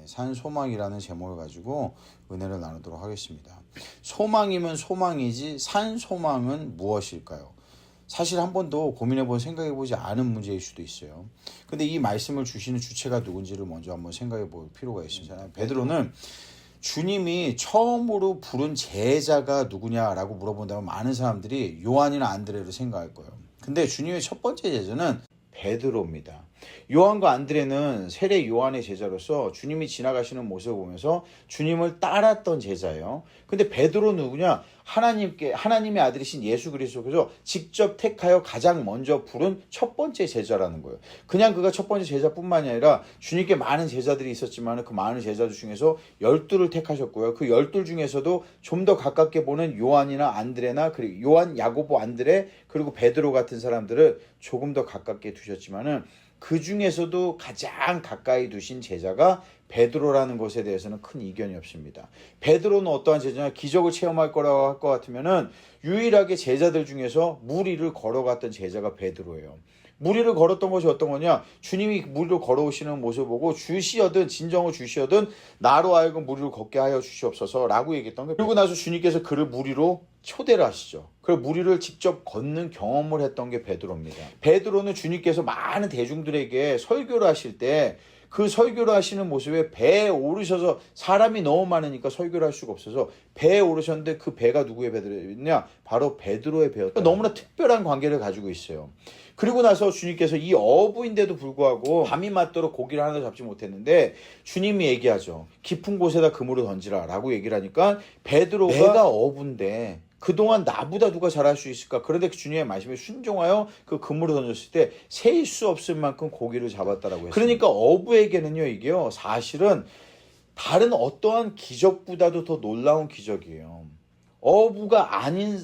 산소망이라는 제목을 가지고 은혜를 나누도록 하겠습니다. 소망이면 소망이지 산소망은 무엇일까요? 사실 한 번도 고민해보고 생각해보지 않은 문제일 수도 있어요. 근데 이 말씀을 주시는 주체가 누군지를 먼저 한번 생각해볼 필요가 있습니다. 베드로는 주님이 처음으로 부른 제자가 누구냐라고 물어본다면 많은 사람들이 요한이나 안드레를 생각할 거예요. 근데 주님의 첫 번째 제자는 베드로입니다. 요한과 안드레는 세례 요한의 제자로서 주님이 지나가시는 모습을 보면서 주님을 따랐던 제자예요. 근데 베드로는 누구냐? 하나님의 아들이신 예수 그리스도께서 직접 택하여 가장 먼저 부른 첫 번째 제자라는 거예요. 그냥 그가 첫 번째 제자뿐만이 아니라 주님께 많은 제자들이 있었지만 그 많은 제자들 중에서 12를 택하셨고요. 그 12 중에서도 좀 더 가깝게 보는 요한이나 안드레나 그리고 요한, 야고보, 안드레 그리고 베드로 같은 사람들을 조금 더 가깝게 두셨지만은 그 중에서도 가장 가까이 두신 제자가 베드로라는 것에 대해서는 큰 이견이 없습니다. 베드로는 어떠한 제자냐? 기적을 체험할 거라고 할 것 같으면은 유일하게 제자들 중에서 무리를 걸어갔던 제자가 베드로예요. 무리를 걸었던 것이 어떤 거냐? 주님이 무리를 걸어오시는 모습을 보고 주시어든 진정으로 주시어든 나로 하여금 무리를 걷게 하여 주시옵소서라고 얘기했던 거예요. 그리고 나서 주님께서 그를 무리로 초대를 하시죠. 그리고 무리를 직접 걷는 경험을 했던 게 베드로입니다. 베드로는 주님께서 많은 대중들에게 설교를 하실 때 그 설교를 하시는 모습에 배에 오르셔서 사람이 너무 많으니까 설교를 할 수가 없어서 배에 오르셨는데 그 배가 누구의 배들이냐? 바로 베드로의 배였다. 너무나 특별한 관계를 가지고 있어요. 그리고 나서 주님께서 이 어부인데도 불구하고 밤이 맞도록 고기를 하나도 잡지 못했는데 주님이 얘기하죠. 깊은 곳에다 그물을 던지라 라고 얘기를 하니까 베드로가 내가 어부인데 그동안 나보다 누가 잘할 수 있을까? 그런데 그 주님의 말씀에 순종하여 그 그물을 던졌을 때 세일 수 없을 만큼 고기를 잡았다라고 했어요. 그러니까 어부에게는요, 이게요, 사실은 다른 어떠한 기적보다도 더 놀라운 기적이에요. 어부가 아닌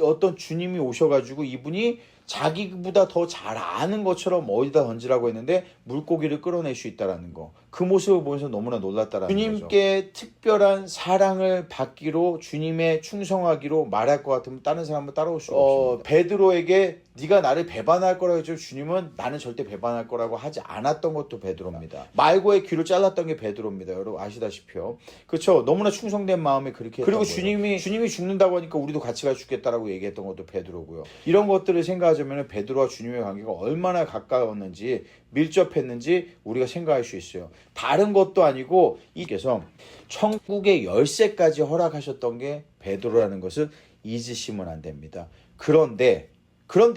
어떤 주님이 오셔가지고 이분이 자기보다 더 잘 아는 것처럼 어디다 던지라고 했는데 물고기를 끌어낼 수 있다는 거. 그 모습을 보면서 너무나 놀랐다라는 거죠. 주님께 특별한 사랑을 받기로 주님의 충성하기로 말할 것 같으면 다른 사람은 따라올 수가 없습니다. 베드로에게 네가 나를 배반할 거라고 했죠. 주님은 나는 절대 배반할 거라고 하지 않았던 것도 베드로입니다. 말고의 귀를 잘랐던 게 베드로입니다. 여러분 아시다시피요. 그렇죠. 너무나 충성된 마음에 그렇게 했던 그리고 주님이 죽는다고 하니까 우리도 같이 가 죽겠다라고 얘기했던 것도 베드로고요. 이런 것들을 생각하자면 베드로와 주님의 관계가 얼마나 가까웠는지 밀접했는지 우리가 생각할 수 있어요. 다른 것도 아니고 이께서 천국의 열쇠까지 허락하셨던 게 베드로라는 것을 잊으시면 안 됩니다. 그런데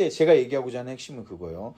제가 얘기하고자 하는 핵심은 그거예요.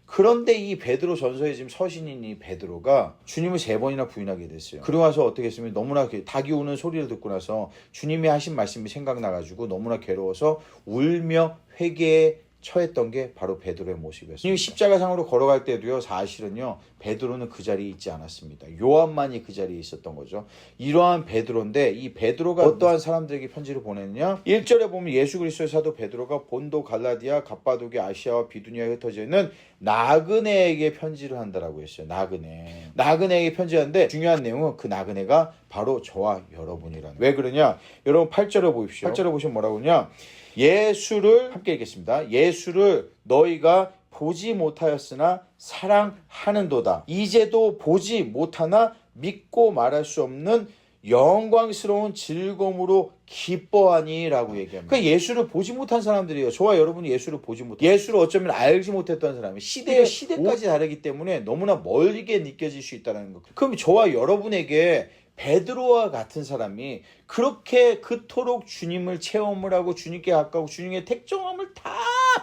그런데 이 베드로 전서에 지금 서신인 이 베드로가 주님을 3번이나 부인하게 됐어요. 그러고 나서 어떻게 했으면 너무나 닭이 우는 소리를 듣고 나서 주님이 하신 말씀이 생각나가지고 너무나 괴로워서 울며 회개에 처했던 게 바로 베드로의 모습이었어요. 주님이 십자가상으로 걸어갈 때도요, 사실은요, 베드로는 그 자리에 있지 않았습니다. 요한만이 그 자리에 있었던 거죠. 이러한 베드로인데 이 베드로가 어떠한 사람들에게 편지를 보냈느냐? 1절에 보면 예수 그리스도의 사도 베드로가 본도, 갈라디아, 갑바도기, 아시아와 비두니아에 흩어져 있는 나그네에게 편지를 한다라고 했어요. 나그네에게 편지하는데 중요한 내용은 그 나그네가 바로 저와 여러분이라는 거예요. 왜 그러냐? 여러분 8절을 보십시오. 8절에 보시면 뭐라고 하냐? 예수를 함께 읽겠습니다. 예수를 너희가 보지 못하였으나 사랑하는도다. 이제도 보지 못하나 믿고 말할 수 없는 영광스러운 즐거움으로 기뻐하니라고 얘기합니다. 그러니까 예수를 보지 못한 사람들이에요. 저와 여러분이 예수를 보지 못한, 예수를 어쩌면 알지 못했던 사람이 시대까지 다르기 때문에 너무나 멀게 느껴질 수 있다는 거. 그럼 저와 여러분에게 베드로와 같은 사람이 그렇게 그토록 주님을 체험을 하고 주님께 가까우고 주님의 택정함을 다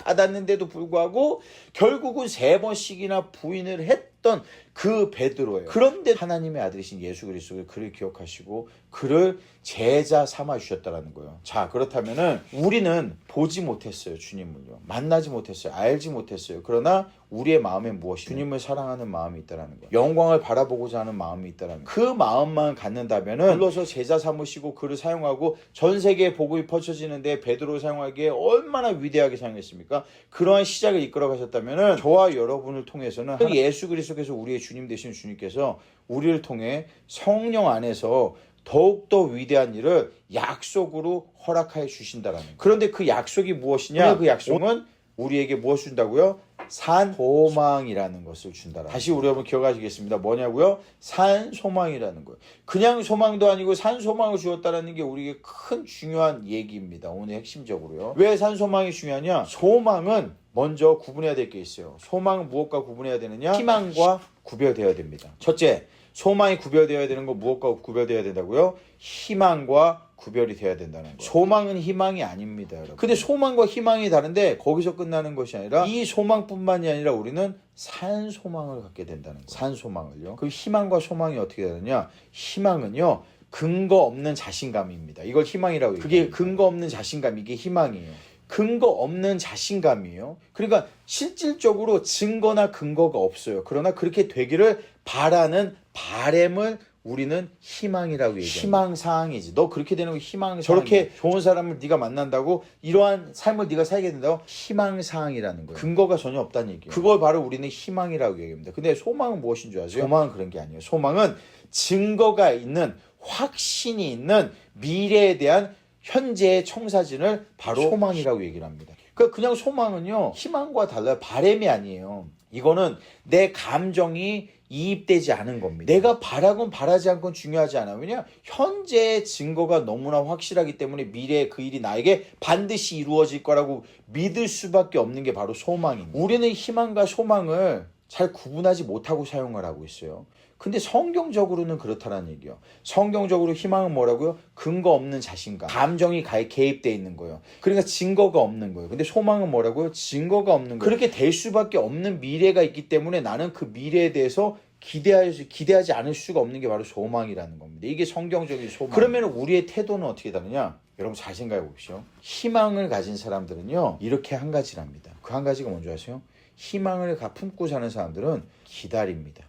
받았는데도 불구하고 결국은 3번씩이나 부인을 했던 그 베드로예요. 그런데 하나님의 아들이신 예수 그리스도를 그를 기억하시고 그를 제자 삼아 주셨다는 거예요. 자, 그렇다면은 우리는 보지 못했어요. 주님을요. 만나지 못했어요. 알지 못했어요. 그러나 우리의 마음에 무엇이 주님을 사랑하는 마음이 있다라는 거예요. 영광을 바라보고자 하는 마음이 있다라는 거예요. 그 마음만 갖는다면은 불러서 제자 삼으시고 그를 사용하고 전 세계에 복음이 퍼져지는데 베드로를 사용하기에 얼마나 위대하게 사용했습니까? 그러한 시작을 이끌어 가셨다면은 저와 여러분을 통해서는 예수 그리스도께서 우리의 주님 되신 주님께서 우리를 통해 성령 안에서 더욱더 위대한 일을 약속으로 허락하여 주신다라는 거예요. 그런데 그 약속이 무엇이냐? 그 약속은 우리에게 무엇을 준다고요? 산소망이라는 것을 준다라. 다시 우리 여러분 기억하시겠습니다. 뭐냐고요? 산소망이라는 거예요. 그냥 소망도 아니고 산소망을 주었다라는 게 우리에게 큰 중요한 얘기입니다. 오늘 핵심적으로요. 왜 산소망이 중요하냐? 소망은 먼저 구분해야 될 게 있어요. 소망은 무엇과 구분해야 되느냐? 희망과 구별되어야 됩니다. 첫째, 소망이 구별되어야 되는 거 무엇과 구별되어야 된다고요? 희망과 구별이 되어야 된다는 거예요. 소망은 희망이 아닙니다, 여러분. 근데 소망과 희망이 다른데 거기서 끝나는 것이 아니라 이 소망뿐만이 아니라 우리는 산소망을 갖게 된다는 거예요. 산소망을요. 그 희망과 소망이 어떻게 되느냐? 희망은요, 근거 없는 자신감입니다. 이걸 희망이라고 얘기해요. 그게 근거 없는 자신감, 이게 희망이에요. 근거 없는 자신감이에요. 그러니까 실질적으로 증거나 근거가 없어요. 그러나 그렇게 되기를 바라는 바램을 우리는 희망이라고 얘기합니다. 희망사항이지. 너 그렇게 되는 거 희망사항. 저렇게 좋은 사람을 네가 만난다고 이러한 삶을 네가 살게 된다고 희망사항이라는 거예요. 근거가 전혀 없다는 얘기예요. 그걸 바로 우리는 희망이라고 얘기합니다. 근데 소망은 무엇인 줄 아세요? 소망은 그런 게 아니에요. 소망은 증거가 있는, 확신이 있는 미래에 대한 현재의 청사진을 바로 소망이라고 얘기를 합니다. 그러니까 그냥 소망은요, 희망과 달라요. 바램이 아니에요. 이거는 내 감정이 이입되지 않은 겁니다. 내가 바라건 바라지 않건 중요하지 않아요. 왜냐? 현재의 증거가 너무나 확실하기 때문에 미래의 그 일이 나에게 반드시 이루어질 거라고 믿을 수밖에 없는 게 바로 소망입니다. 우리는 희망과 소망을 잘 구분하지 못하고 사용을 하고 있어요. 근데 성경적으로는 그렇다는 얘기예요. 성경적으로 희망은 뭐라고요? 근거 없는 자신감. 감정이 개입되어 있는 거예요. 그러니까 증거가 없는 거예요. 근데 소망은 뭐라고요? 증거가 없는 거예요. 그렇게 될 수밖에 없는 미래가 있기 때문에 나는 그 미래에 대해서 기대하지 않을 수가 없는 게 바로 소망이라는 겁니다. 이게 성경적인 소망. 그러면 우리의 태도는 어떻게 다르냐? 여러분 잘 생각해 보십시오. 희망을 가진 사람들은요, 이렇게 한 가지랍니다. 그 한 가지가 뭔지 아세요? 희망을 품고 사는 사람들은 기다립니다.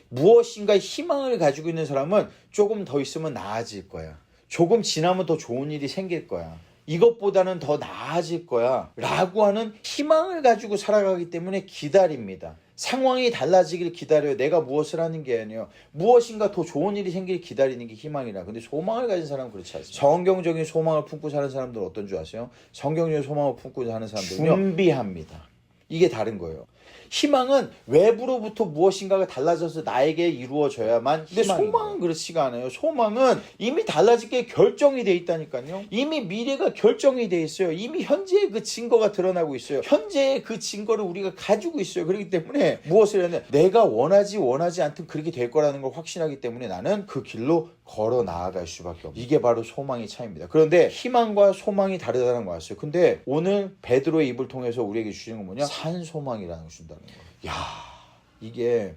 무엇인가 희망을 가지고 있는 사람은 조금 더 있으면 나아질 거야. 조금 지나면 더 좋은 일이 생길 거야. 이것보다는 더 나아질 거야. 라고 하는 희망을 가지고 살아가기 때문에 기다립니다. 상황이 달라지길 기다려요. 내가 무엇을 하는 게 아니에요. 무엇인가 더 좋은 일이 생길 기다리는 게 희망이라. 근데 소망을 가진 사람은 그렇지 않습니다. 성경적인 소망을 품고 사는 사람들은 어떤 줄 아세요? 성경적인 소망을 품고 사는 사람들은요, 준비합니다. 이게 다른 거예요. 희망은 외부로부터 무엇인가가 달라져서 나에게 이루어져야만. 근데 소망은 그렇지가 않아요. 소망은 이미 달라질 게 결정이 돼 있다니까요. 이미 미래가 결정이 돼 있어요. 이미 현재의 그 증거가 드러나고 있어요. 현재의 그 증거를 우리가 가지고 있어요. 그렇기 때문에 무엇을 하냐, 내가 원하지 않든 그렇게 될 거라는 걸 확신하기 때문에 나는 그 길로 걸어 나아갈 수밖에 없어요. 이게 바로 소망의 차이입니다. 그런데 희망과 소망이 다르다는 거 아세요? 근데 오늘 베드로의 입을 통해서 우리에게 주시는 건 뭐냐? 산소망이라는 걸 준다는 거예요. 야, 이게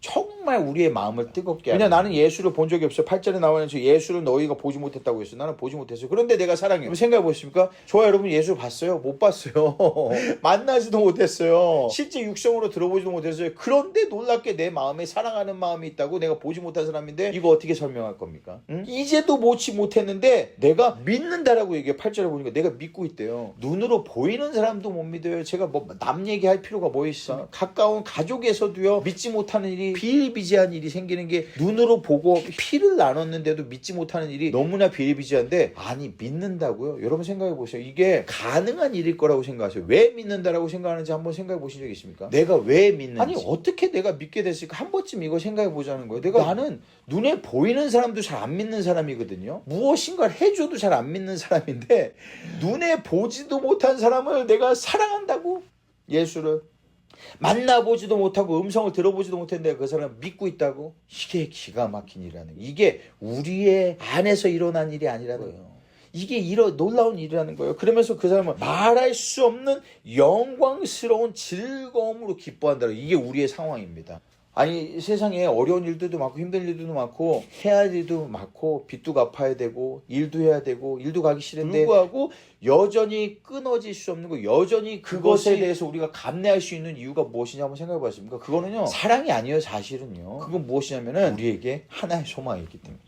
정말 우리의 마음을 뜨겁게 하는. 왜냐, 나는 예수를 본 적이 없어요. 8절에 나와 있는 예수를 너희가 보지 못했다고 했어요. 나는 보지 못했어요. 그런데 내가 사랑해요. 생각해 보십니까? 저와 여러분 예수 봤어요? 못 봤어요. 만나지도 못했어요. 실제 육성으로 들어보지도 못했어요. 그런데 놀랍게 내 마음에 사랑하는 마음이 있다고. 내가 보지 못한 사람인데 이거 어떻게 설명할 겁니까? 응? 이제도 보지 못했는데 내가 믿는다라고 얘기해요. 8절에 보니까 내가 믿고 있대요. 눈으로 보이는 사람도 못 믿어요. 제가 뭐 남 얘기할 필요가 뭐 있어? 가까운 가족에서도요, 믿지 못하는 일이, 비일비재한 일이 생기는 게, 눈으로 보고 피를 나눴는데도 믿지 못하는 일이 너무나 비일비재한데, 아니 믿는다고요? 여러분 생각해 보세요. 이게 가능한 일일 거라고 생각하세요. 왜 믿는다라고 생각하는지 한번 생각해 보신 적 있습니까? 내가 왜 믿는지. 아니 어떻게 내가 믿게 됐을까? 한 번쯤 이거 생각해 보자는 거예요. 나는 눈에 보이는 사람도 잘 안 믿는 사람이거든요. 무엇인가를 해줘도 잘 안 믿는 사람인데 눈에 보지도 못한 사람을 내가 사랑한다고? 예수를 만나보지도 못하고 음성을 들어보지도 못했는데 그 사람을 믿고 있다고? 이게 기가 막힌 일이라는 거예요. 이게 우리의 안에서 일어난 일이 아니라는 거예요. 이게 놀라운 일이라는 거예요. 그러면서 그 사람은 말할 수 없는 영광스러운 즐거움으로 기뻐한다. 이게 우리의 상황입니다. 아니 세상에 어려운 일들도 많고 힘든 일들도 많고 해야 할 일도 많고 빚도 갚아야 되고 일도 해야 되고 일도 가기 싫은데 불구하고 여전히 끊어질 수 없는 거, 여전히 그것에 대해서 우리가 감내할 수 있는 이유가 무엇이냐 한번 생각해 봤습니까? 그거는요, 사랑이 아니에요. 사실은요, 그건 무엇이냐면은 우리에게 하나의 소망이 있기 때문에,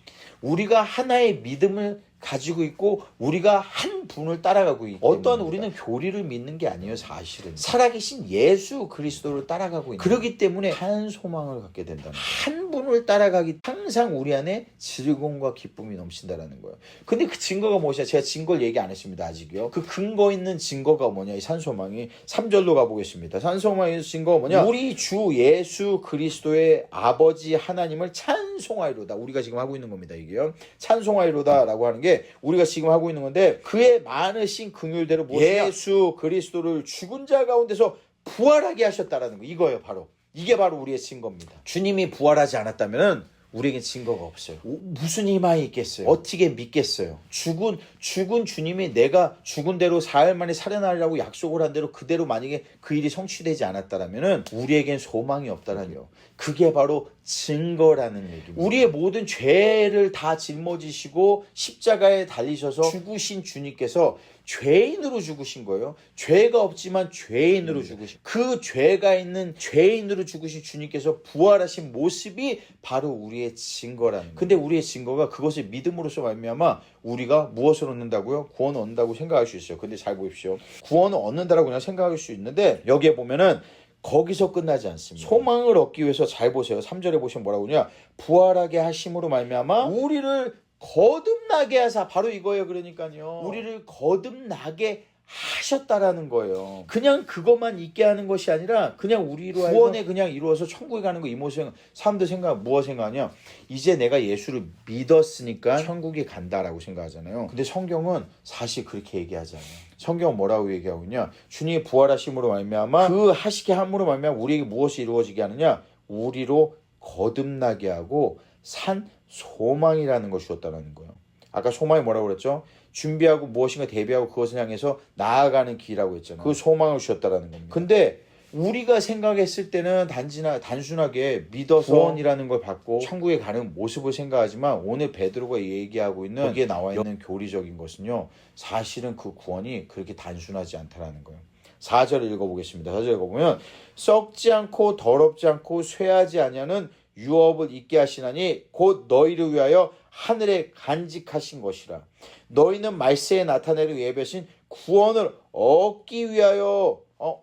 우리가 하나의 믿음을 가지고 있고 우리가 한 분을 따라가고 있기 때문에 어떤 우리는 교리를 믿는 게 아니에요. 사실은 살아계신 예수 그리스도를 따라가고 있는 그렇기 때문에 한 소망을 갖게 된다는 거예요. 한 분을 따라가기 항상 우리 안에 즐거움과 기쁨이 넘친다라는 거예요. 근데 그 증거가 무엇이야? 제가 증거를 얘기 안 했습니다. 아직요. 그 근거 있는 증거가 뭐냐? 이 산소망이 3절로 가보겠습니다. 산소망의 증거가 뭐냐? 우리 주 예수 그리스도의 아버지 하나님을 찬송하리로다. 우리가 지금 하고 있는 겁니다. 이게요. 찬송하리로다 라고 하는 게 우리가 지금 하고 있는 건데 그의 많으신 긍휼대로 예수 그리스도를 죽은 자 가운데서 부활하게 하셨다라는 거. 이거예요. 바로. 이게 바로 우리의 증거입니다. 주님이 부활하지 않았다면 우리에게 증거가 없어요. 무슨 희망이 있겠어요? 어떻게 믿겠어요? 죽은 주님이 내가 죽은 대로 사흘 만에 살아나리라고 약속을 한 대로 그대로 만약에 그 일이 성취되지 않았다면 우리에겐 소망이 없다라뇨. 그게 바로 증거라는 얘기입니다. 우리의 모든 죄를 다 짊어지시고 십자가에 달리셔서 죽으신 주님께서 죄인으로 죽으신 거예요. 죄가 없지만 죄인으로 죽으신 그 죄가 있는 죄인으로 죽으신 주님께서 부활하신 모습이 바로 우리의 증거라는 거예요. 근데 우리의 증거가 그것을 믿음으로써 말미암아 우리가 무엇을 얻는다고요? 구원을 얻는다고 생각할 수 있어요. 근데 잘 보십시오. 구원을 얻는다라고 그냥 생각할 수 있는데 여기에 보면은 거기서 끝나지 않습니다. 소망을 얻기 위해서 잘 보세요. 3절에 보시면 뭐라고 하냐? 부활하게 하심으로 말미암아 우리를 거듭나게 하사. 바로 이거예요. 그러니까요. 우리를 거듭나게 하셨다라는 거예요. 그냥 그것만 있게 하는 것이 아니라 그냥 우리로 구원에 그냥 이루어서 천국에 가는 거 이모생 사람들 무엇 생각하냐? 이제 내가 예수를 믿었으니까 천국에 간다라고 생각하잖아요. 근데 성경은 사실 그렇게 얘기하지 않아요. 성경은 뭐라고 얘기하고 있냐? 주님이 부활하심으로 말미암아 그 하시게 함으로 말미암아 우리에게 무엇이 이루어지게 하느냐? 우리로 거듭나게 하고 산 소망이라는 것을 주었다는 거예요. 아까 소망이 뭐라고 그랬죠? 준비하고 무엇인가 대비하고 그것을 향해서 나아가는 길이라고 했잖아요. 그 소망을 주셨다는 겁니다. 근데 우리가 생각했을 때는 단순하게 믿어서 구원이라는 걸 받고 천국에 가는 모습을 생각하지만 오늘 베드로가 얘기하고 있는 여기에 나와 있는 교리적인 것은요. 사실은 그 구원이 그렇게 단순하지 않다라는 거예요. 4절을 읽어보겠습니다. 4절 읽어보면 썩지 않고 더럽지 않고 쇠하지 아니하는 유업을 있게 하시나니 곧 너희를 위하여 하늘에 간직하신 것이라. 너희는 말세에 나타내려 예배하신 구원을 얻기 위하여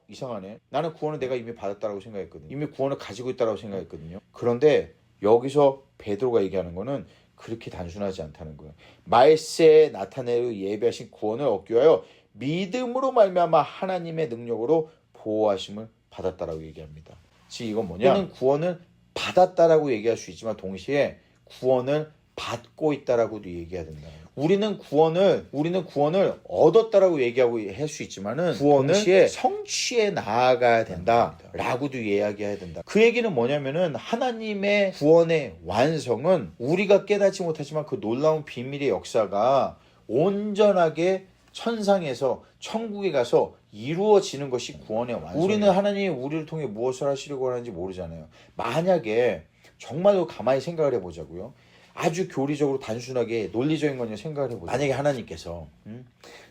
이상하네. 나는 구원을 내가 이미 받았다고 생각했거든요. 이미 구원을 가지고 있다고 생각했거든요. 그런데 여기서 베드로가 얘기하는 거는 그렇게 단순하지 않다는 거예요. 말세에 나타내려 예배하신 구원을 얻기 위하여 믿음으로 말미암아 하나님의 능력으로 보호하심을 받았다라고 얘기합니다. 지금 이건 뭐냐? 우리는 구원을 받았다라고 얘기할 수 있지만 동시에 구원을 받고 있다라고도 얘기해야 된다. 우리는 구원을 얻었다라고 얘기하고 할 수 있지만은 구원을 동시에 성취해 나아가야 된다라고도 이야기해야 된다. 그 얘기는 뭐냐면은 하나님의 구원의 완성은 우리가 깨닫지 못하지만 그 놀라운 비밀의 역사가 온전하게 천상에서 천국에 가서 이루어지는 것이 구원의 완성. 우리는 하나님이 우리를 통해 무엇을 하시려고 하는지 모르잖아요. 만약에 정말로 가만히 생각을 해보자고요. 아주 교리적으로 단순하게 논리적인 거냐 생각을 해보자. 만약에 하나님께서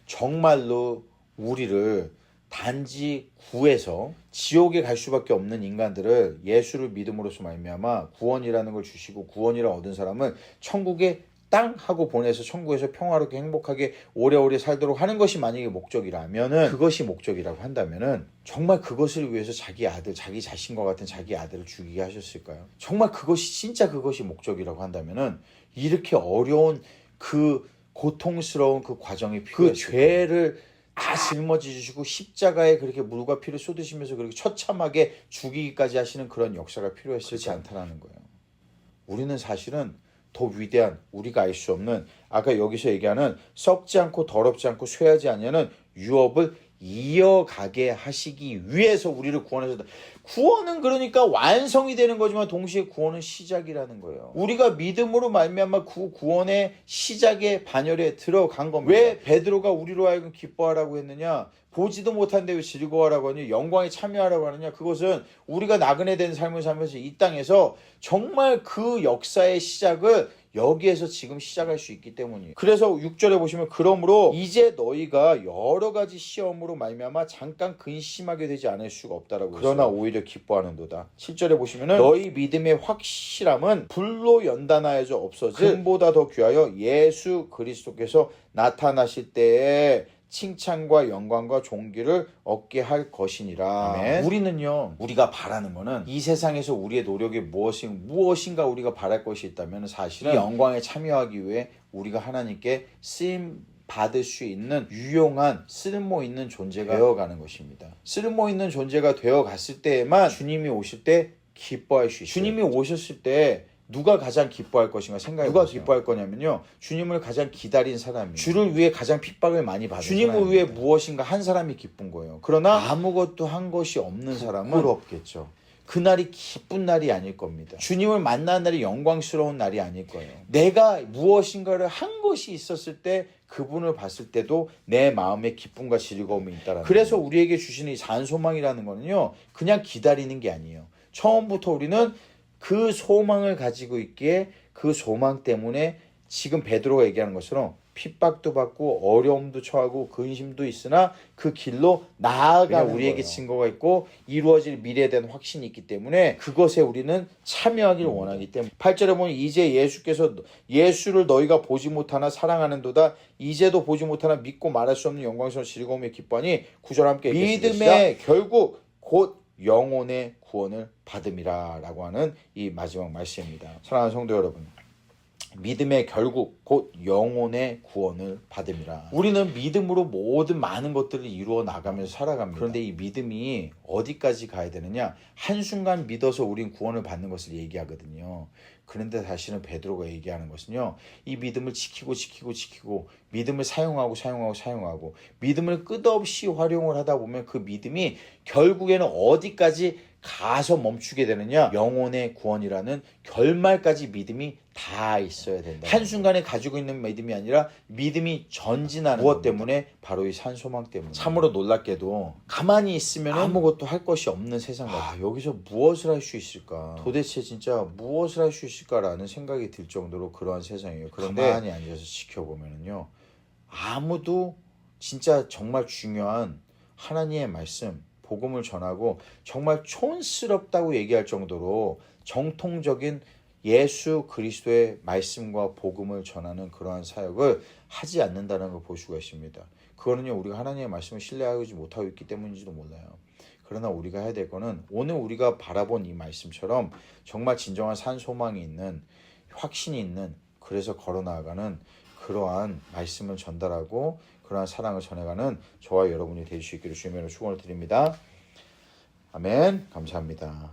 정말로 우리를 단지 구해서 지옥에 갈 수밖에 없는 인간들을 예수를 믿음으로써 말미암아 구원이라는 걸 주시고 구원이라 얻은 사람은 천국에 땅 하고 보내서 천국에서 평화롭게 행복하게 오래오래 살도록 하는 것이 만약에 목적이라면은 그것이 목적이라고 한다면은 정말 그것을 위해서 자기 아들, 자기 자신과 같은 자기 아들을 죽이게 하셨을까요? 정말 진짜 그것이 목적이라고 한다면은 이렇게 어려운 그 고통스러운 그 과정이 필요했을까요? 그 죄를 다 짊어지시고 십자가에 그렇게 물과 피를 쏟으시면서 그렇게 처참하게 죽이기까지 하시는 그런 역사가 필요했을지 않다라는 거예요. 우리는 사실은 더 위대한 우리가 알 수 없는 아까 여기서 얘기하는 썩지 않고 더럽지 않고 쇠하지 아니하는 유업을 이어가게 하시기 위해서 우리를 구원하셨다. 구원은 그러니까 완성이 되는 거지만 동시에 구원은 시작이라는 거예요. 우리가 믿음으로 말미암아 그 구원의 시작의 반열에 들어간 겁니다. 왜 베드로가 우리로 하여금 기뻐하라고 했느냐? 보지도 못한데 왜 즐거워하라고 하냐? 영광에 참여하라고 하느냐? 그것은 우리가 나그네 된 삶을 살면서 이 땅에서 정말 그 역사의 시작을 여기에서 지금 시작할 수 있기 때문이에요. 그래서 6절에 보시면 그러므로 이제 너희가 여러 가지 시험으로 말미암아 잠깐 근심하게 되지 않을 수가 없다라고 그러나 했어요. 오히려 기뻐하는도다. 7절에 보시면은 너희 믿음의 확실함은 불로 연단하여져 없어질 금보다 더 귀하여 예수 그리스도께서 나타나실 때에 칭찬과 영광과 존귀를 얻게 할 것이니라. 아멘. 우리는요, 우리가 바라는 거는 이 세상에서 우리의 노력이 무엇인가 우리가 바랄 것이 있다면 사실은 이 영광에 참여하기 위해 우리가 하나님께 쓰임 받을 수 있는 유용한 쓸모 있는 존재가 되어가는 것입니다. 쓸모 있는 존재가 되어갔을 때에만 주님이 오실 때 기뻐할 수 있어요. 주님이 오셨을 때 누가 가장 기뻐할 것인가 생각해 보세요. 누가 기뻐할 거냐면요, 주님을 가장 기다린 사람이, 주를 위해 가장 핍박을 많이 받은 주님을 사람입니다. 위해 무엇인가 한 사람이 기쁜 거예요. 그러나 아무것도 한 것이 없는 사람은 부끄럽겠죠. 그날이 기쁜 날이 아닐 겁니다. 주님을 만나는 날이 영광스러운 날이 아닐 거예요. 내가 무엇인가를 한 것이 있었을 때 그분을 봤을 때도 내 마음에 기쁨과 즐거움이 있다라는 그래서 거예요. 우리에게 주시는 이 산소망이라는 거는요, 그냥 기다리는 게 아니에요. 처음부터 우리는 그 소망을 가지고 있기에 그 소망 때문에 지금 베드로가 얘기하는 것처럼 핍박도 받고 어려움도 처하고 근심도 있으나 그 길로 나아가는 우리에게 거예요. 증거가 있고 이루어질 미래에 대한 확신이 있기 때문에 그것에 우리는 참여하기를 원하기 때문에 8절에 보면 이제 예수를 너희가 보지 못하나 사랑하는도다 이제도 보지 못하나 믿고 말할 수 없는 영광스러운 즐거움에 기뻐하니 9절 함께 믿음의 결국 곧 영혼의 구원을 받음이라 라고 하는 이 마지막 말씀입니다. 사랑하는 성도 여러분, 믿음의 결국 곧 영혼의 구원을 받음이라. 우리는 믿음으로 모든 많은 것들을 이루어 나가면서 살아갑니다. 그런데 이 믿음이 어디까지 가야 되느냐, 한순간 믿어서 우린 구원을 받는 것을 얘기하거든요. 그런데 사실은 베드로가 얘기하는 것은요, 이 믿음을 지키고 믿음을 사용하고 믿음을 끝없이 활용을 하다 보면 그 믿음이 결국에는 어디까지 가서 멈추게 되느냐, 영혼의 구원이라는 결말까지 믿음이 다 있어야 된다. 한순간에 가지고 있는 믿음이 아니라 믿음이 전진하는 무엇 때문에? 바로 이 산소망 때문에. 참으로 놀랍게도 가만히 있으면 아무것도 할 것이 없는 세상 같아요. 여기서 무엇을 할 수 있을까? 도대체 진짜 무엇을 할 수 있을까라는 생각이 들 정도로 그러한 세상이에요. 그런데 가만히 앉아서 지켜보면요, 아무도 진짜 정말 중요한 하나님의 말씀, 복음을 전하고 정말 촌스럽다고 얘기할 정도로 정통적인 예수 그리스도의 말씀과 복음을 전하는 그러한 사역을 하지 않는다는 걸 볼 수가 있습니다. 그거는요, 우리가 하나님의 말씀을 신뢰하지 못하고 있기 때문인지도 몰라요. 그러나 우리가 해야 될 거는 오늘 우리가 바라본 이 말씀처럼 정말 진정한 산소망이 있는, 확신이 있는, 그래서 걸어나가는 그러한 말씀을 전달하고 그러한 사랑을 전해가는 저와 여러분이 될 수 있기를 주님으로 축원을 드립니다. 아멘. 감사합니다.